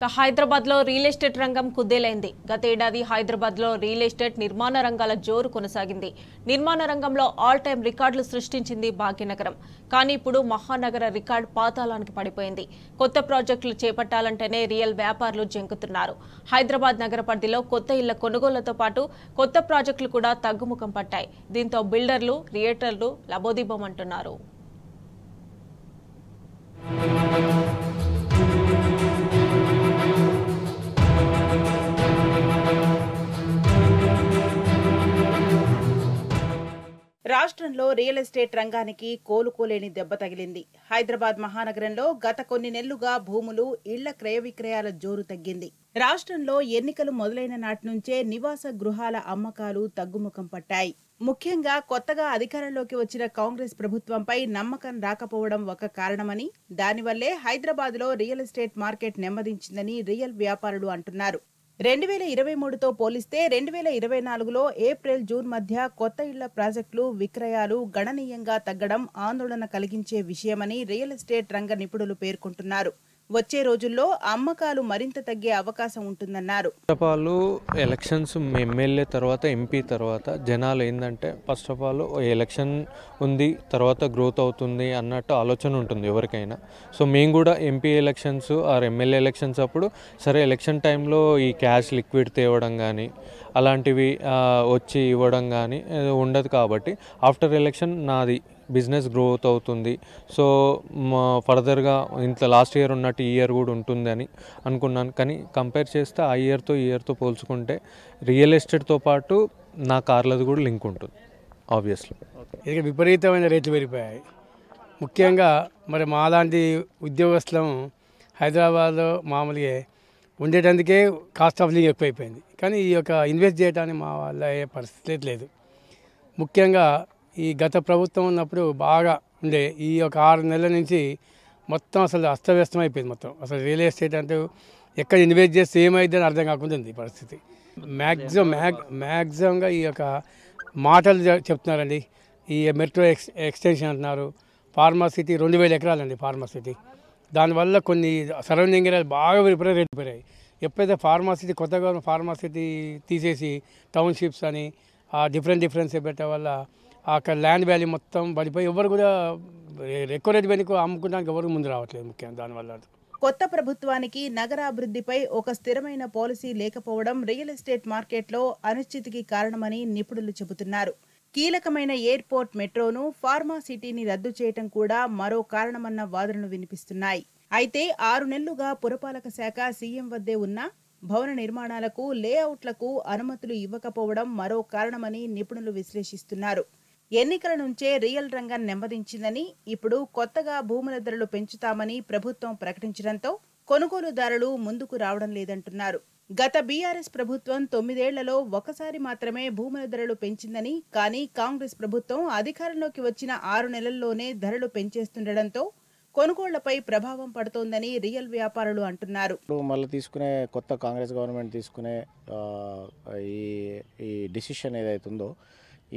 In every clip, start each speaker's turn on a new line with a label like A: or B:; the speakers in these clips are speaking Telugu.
A: హైదరాబాద్ లో రియల్ ఎస్టేట్ రంగం కుదేలైంది. గత ఏడాది హైదరాబాద్ లో రియల్ ఎస్టేట్ నిర్మాణ రంగాల జోరు కొనసాగింది. నిర్మాణ రంగంలో ఆల్ టైమ్ రికార్డులు సృష్టించింది భాగ్యనగరం. కానీ ఇప్పుడు మహానగర రికార్డు పాతాళానికి పడిపోయింది. కొత్త ప్రాజెక్టులు చేపట్టాలంటేనే రియల్ వ్యాపారులు జంకుతున్నారు. హైదరాబాద్ నగర పరిధిలో కొత్త ఇళ్ల కొనుగోళ్లతో పాటు కొత్త ప్రాజెక్టులు కూడా తగ్గుముఖం పట్టాయి. దీంతో బిల్డర్లు, రియల్టర్లు లబోదిబోమంటున్నారు.
B: రాష్ట్రంలో రియల్ ఎస్టేట్ రంగానికి కోలుకోలేని దెబ్బ తగిలింది. హైదరాబాద్ మహానగరంలో గత కొన్ని నెలలుగా భూములు, ఇళ్ల క్రయ విక్రయాల జోరు తగ్గింది. రాష్ట్రంలో ఎన్నికలు మొదలైన నాటి నుంచే నివాస గృహాల అమ్మకాలు తగ్గుముఖం పట్టాయి. ముఖ్యంగా కొత్తగా అధికారంలోకి వచ్చిన కాంగ్రెస్ ప్రభుత్వంపై నమ్మకం రాకపోవడం ఒక కారణమని, దానివల్లే హైదరాబాద్లో రియల్ ఎస్టేట్ మార్కెట్ నెమ్మదించిందని రియల్ వ్యాపారులు అంటున్నారు. 2023తో పోలిస్తే 2024లో ఏప్రిల్, జూన్ మధ్య కొత్త ఇళ్ల ప్రాజెక్టులు, విక్రయాలు గణనీయంగా తగ్గడం ఆందోళన కలిగించే విషయమని రియల్ ఎస్టేట్ రంగ నిపుణులు పేర్కొంటున్నారు. వచ్చే రోజుల్లో అమ్మకాలు మరింత తగ్గే అవకాశం ఉంటుందన్నారు.
C: ఎలక్షన్స్ ఎమ్మెల్యే తర్వాత ఎంపీ తర్వాత జనాలు ఏంటంటే ఫస్ట్ ఆఫ్ ఆల్ ఎలక్షన్ ఉంది తర్వాత గ్రోత్ అవుతుంది అన్నట్టు ఆలోచన ఉంటుంది ఎవరికైనా. సో మేము కూడా MP elections or MLA elections అప్పుడు సరే ఎలక్షన్ టైంలో ఈ క్యాష్ లిక్విడ్ తేవడం కానీ అలాంటివి వచ్చి ఇవ్వడం కానీ ఉండదు. కాబట్టి ఆఫ్టర్ ఎలక్షన్ నాది బిజినెస్ గ్రోత్ అవుతుంది. సో ఫర్దర్గా ఇంత లాస్ట్ ఇయర్ ఉన్నట్టు ఈ ఇయర్ కూడా ఉంటుంది అని అనుకున్నాను. కానీ కంపేర్ చేస్తే ఆ ఇయర్తో పోల్చుకుంటే రియల్ ఎస్టేట్తో పాటు నా కార్లది కూడా లింక్ ఉంటుంది ఆబ్వియస్లీ.
D: ఇది విపరీతమైన రేట్లు పెరిగిపోయాయి. ముఖ్యంగా మరి మాలాంటి ఉద్యోగస్తులం హైదరాబాద్లో మామూలుగా ఉండేటందుకే కాస్ట్ ఆఫ్ లివింగ్ ఎక్కువైపోయింది. కానీ ఈ యొక్క ఇన్వెస్ట్ చేయడానికి మా వల్ల అయ్యే పరిస్థితి లేదు. ముఖ్యంగా ఈ గత ప్రభుత్వం ఉన్నప్పుడు బాగా ఉండే ఈ ఒక 6 నెలల నుంచి మొత్తం అసలు అస్తవ్యస్తం అయిపోయింది. మొత్తం అసలు రియల్ ఎస్టేట్ అంటే ఎక్కడ ఇన్వెస్ట్ చేస్తే ఏమైందని అర్థం కాకుండా ఉంది పరిస్థితి. మ్యాక్సిమంగా ఈ యొక్క మాటలు చెప్తున్నారండి. ఈ మెట్రో ఎక్స్టెన్షన్ అంటున్నారు. ఫార్మాసిటీ 2000 ఎకరాలండి ఫార్మాసిటీ. దానివల్ల కొన్ని సరౌండింగ్ ఏరియాలు బాగా విపరీత రేట్లు పెరిగాయి. ఎప్పుడైతే ఫార్మాసిటీ కొత్తగా ఫార్మాసిటీ తీసేసి టౌన్షిప్స్ అని డిఫరెన్స్ పెట్టడం వల్ల అక్కడ ల్యాండ్ వాల్యూ మొత్తం పడిపోయి ఎవరు కూడా ఎక్కువ రేటు వెనుక అమ్ముకోవడానికి ఎవరు ముందు రావట్లేదు. ముఖ్యంగా దానివల్ల
B: కొత్త ప్రభుత్వానికి నగరాభివృద్ధిపై ఒక స్థిరమైన పాలసీ లేకపోవడం రియల్ ఎస్టేట్ మార్కెట్లో అనిశ్చితికి కారణమని నిపుణులు చెబుతున్నారు. కీలకమైన ఎయిర్పోర్ట్, మెట్రోను, ఫార్మా సిటీని రద్దు చేయటం కూడా మరో కారణమన్న వాదనలు వినిపిస్తున్నాయి. అయితే 6 నెలలుగా పురపాలక శాఖ సీఎం వద్దే ఉన్న భవన నిర్మాణాలకు, లేఅవుట్లకు అనుమతులు ఇవ్వకపోవడం మరో కారణమని నిపుణులు విశ్లేషిస్తున్నారు. ఎన్నికల నుంచే రియల్ రంగం నెమ్మదించిందని, ఇప్పుడు కొత్తగా భూముల ధరలు పెంచుతామని ప్రభుత్వం ప్రకటించడంతో కొనుగోలుదారులు ముందుకు రావడం లేదంటున్నారు. గత బీఆర్ఎస్ ప్రభుత్వం 9 ఏళ్లలో ఒకసారి మాత్రమే భూముల ధరలు పెంచిందని, కానీ కాంగ్రెస్ ప్రభుత్వం అధికారంలోకి వచ్చిన 6 నెలల్లోనే ధరలు పెంచేస్తుండటంతో కొనుగోళ్లపై ప్రభావం పడుతోందని రియల్ వ్యాపారులు అంటున్నారు.
E: మళ్ళీ తీసుకునే కొత్త కాంగ్రెస్ గవర్నమెంట్ తీసుకునే ఈ డిసిషన్ ఏదైతుందో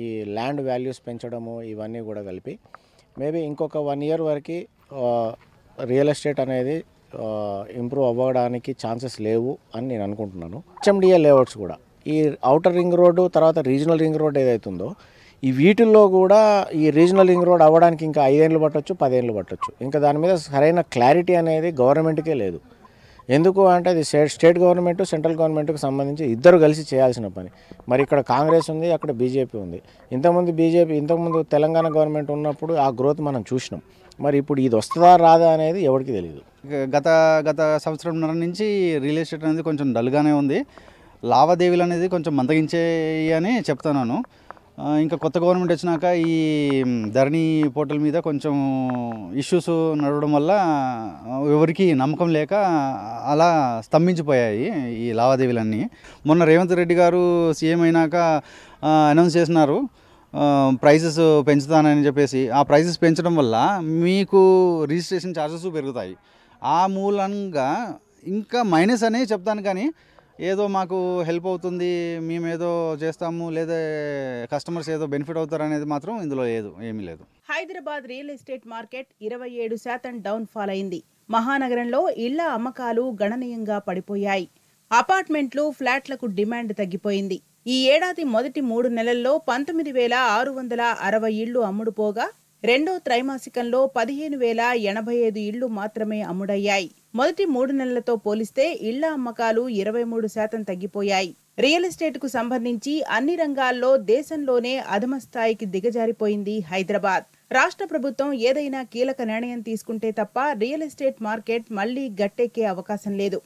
E: ఈ ల్యాండ్ వాల్యూస్ పెంచడము ఇవన్నీ కూడా కలిపి మేబీ ఇంకొక 1 ఇయర్ వరకు రియల్ ఎస్టేట్ అనేది ఇంప్రూవ్ అవ్వడానికి ఛాన్సెస్ లేవు అని నేను అనుకుంటున్నాను. హెచ్ఎండిఏ లేఅవుట్స్ కూడా ఈ ఔటర్ రింగ్ రోడ్డు తర్వాత రీజనల్ రింగ్ రోడ్ ఏదైతుందో ఈ వీటిల్లో కూడా ఈ రీజనల్ రింగ్ రోడ్ అవ్వడానికి ఇంకా 5 ఏళ్ళు పట్టొచ్చు, 10 ఏళ్ళు పట్టొచ్చు. ఇంకా దాని మీద సరైన క్లారిటీ అనేది గవర్నమెంట్కే లేదు. ఎందుకు అంటే అది స్టేట్ గవర్నమెంట్, సెంట్రల్ గవర్నమెంట్కి సంబంధించి ఇద్దరు కలిసి చేయాల్సిన పని. మరి ఇక్కడ కాంగ్రెస్ ఉంది, అక్కడ బీజేపీ ఉంది. ఇంతకుముందు తెలంగాణ గవర్నమెంట్ ఉన్నప్పుడు ఆ గ్రోత్ మనం చూసినాం. మరి ఇప్పుడు ఇది వస్తుందా రాదా అనేది ఎవరికి తెలియదు.
F: గత సంవత్సరంన్నర నుంచి రియల్ ఎస్టేట్ అనేది కొంచెం డల్గానే ఉంది. లావాదేవీలు అనేది కొంచెం మందగించాయి అని చెప్తున్నాను. ఇంకా కొత్త గవర్నమెంట్ వచ్చినాక ఈ ధరణి పోర్టల్ మీద కొంచెం ఇష్యూస్ నడవడం వల్ల ఎవరికి నమ్మకం లేక అలా స్తంభించిపోయాయి ఈ లావాదేవీలన్నీ. మొన్న రేవంత్ రెడ్డి గారు సీఎం అయినాక అనౌన్స్ చేసినారు ప్రైజెస్ పెంచుతానని చెప్పేసి. ఆ ప్రైజెస్ పెంచడం వల్ల మీకు రిజిస్ట్రేషన్ ఛార్జెస్ పెరుగుతాయి. ఆ మూలంగా ఇంకా మైనస్ అనే చెప్తాను. కానీ ఏదో మాకు హెల్ప్ అవుతుంది, మేమేదో చేస్తాము, లేదా కస్టమర్స్ ఏదో బెనిఫిట్ అవుతారు అనేది మాత్రం ఇందులో ఏమీ లేదు.
B: Hyderabad real estate market 27% down fall అయింది. మహానగరంలో ఇళ్ల అమ్మకాలు గణనీయంగా పడిపోయాయి. అపార్ట్మెంట్లు, ఫ్లాట్లకు డిమాండ్ తగ్గిపోయింది. ఈ ఏడాది మొదటి 3 నెలల్లో 19,660 ఇళ్లు అమ్ముడుపోగా రెండో త్రైమాసికంలో 15,085 ఇళ్లు మాత్రమే అమ్ముడయ్యాయి. మొదటి 3 నెలలతో పోలిస్తే ఇళ్ల అమ్మకాలు 23% తగ్గిపోయాయి. రియల్ ఎస్టేట్కు సంబంధించి అన్ని రంగాల్లో దేశంలోనే అధమ స్థాయికి దిగజారిపోయింది హైదరాబాద్. రాష్ట్ర ప్రభుత్వం ఏదైనా కీలక నిర్ణయం తీసుకుంటే తప్ప రియల్ ఎస్టేట్ మార్కెట్ మళ్లీ గట్టెక్కే అవకాశం లేదు.